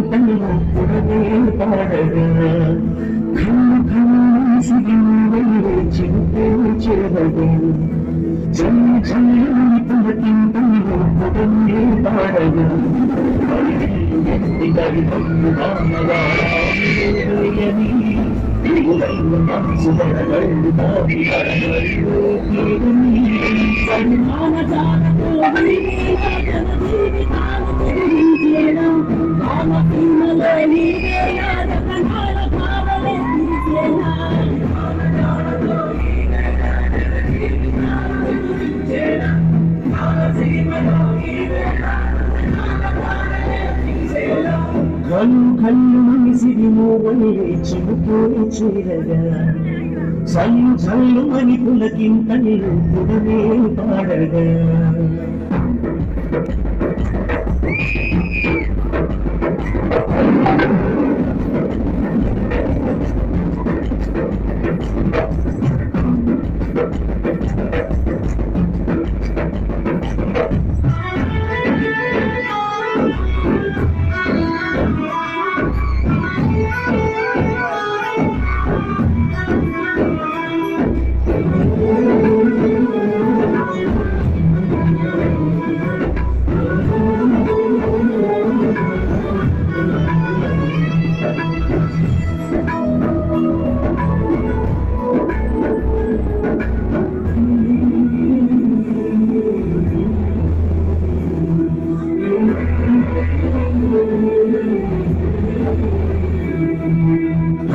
కింతలు పుడవే పాడగా కన్ను కన్ను సిగివే చిరుతే చేరగా జన్మ జన్మని పులకింతలు పుడవే పాడగా ఎత్తిగరి పన్ను రామవారాయని తిరుగులైన మనసు మనగళ్ళు మావి అరణలు సన్మాన జానతో జీవితాలు తెలియజేయడం రామకృష్ణలో నీవే కణాల భావలే కళ్ళు కళ్ళు మనిసిరి మోవలే చిరుపోయి చేరగా చల్లు చల్లు అని పులకింతలు పుడవే పాడగా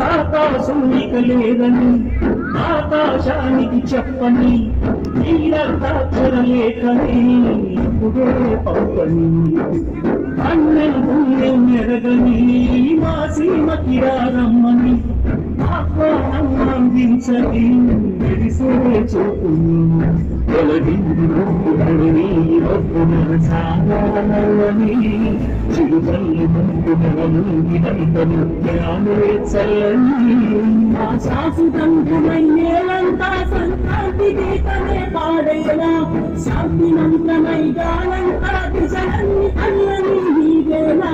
ఆకాశం ఇక లేదని ఆకాశానికి చెప్పని నీరక్షరలేఖని ఇప్పుడే పంపని అన్నెలు పుణ్యం ఎరగని మా సీమకి రమ్మని ఆహ్వానం అందించని మెరిసే చూపుని తొలగింది ముక్కుని సాగాలని చిరుతల్లి ముక్కునంగినంతను జ్ఞానే చల్లని మా శాశ్వతంతమయ్యేలంతా సంక్రాంతి గీతమే పాడేలా శాంతినంతమై గానంతా దిశలన్నీ అల్లని నీవేలా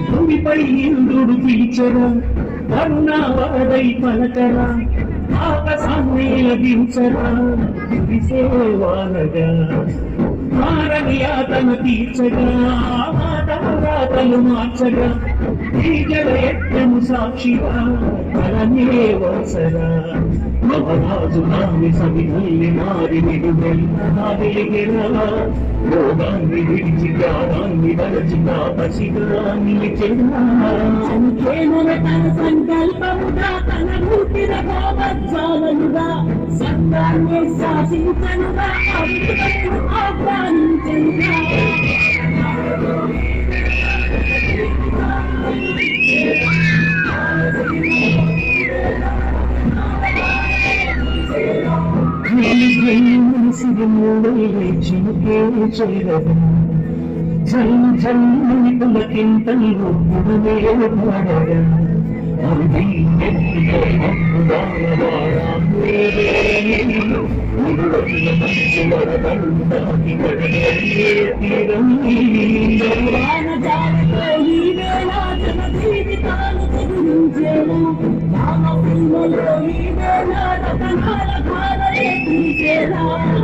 భూమిపై ఇంద్రుడు పిలిచరా కరుణావాడై పలకరా ఆకాశాన్ని లభించరా విసేవానగా మారని యాతన తీర్చగా మాటలు మార్చగా ఈ జల యజ్ఞము సాక్షిగా కలనే వసరా మహారాజు నామి సవిధల్లి మారి నిలువెల్లిగెరా రోగాన్ని విడిచి జ్ఞానాన్ని వలచిగా పసిగా నిలిచెరా తన సంకల్పముగా తన భూతిర భావజ్వాలనుగా సత్యాన్ని శాసించనుగా ఆహ్వానించనుగా జల్లు జల్లుని పులకింతలు పుడవే పాడగా జీవితాలు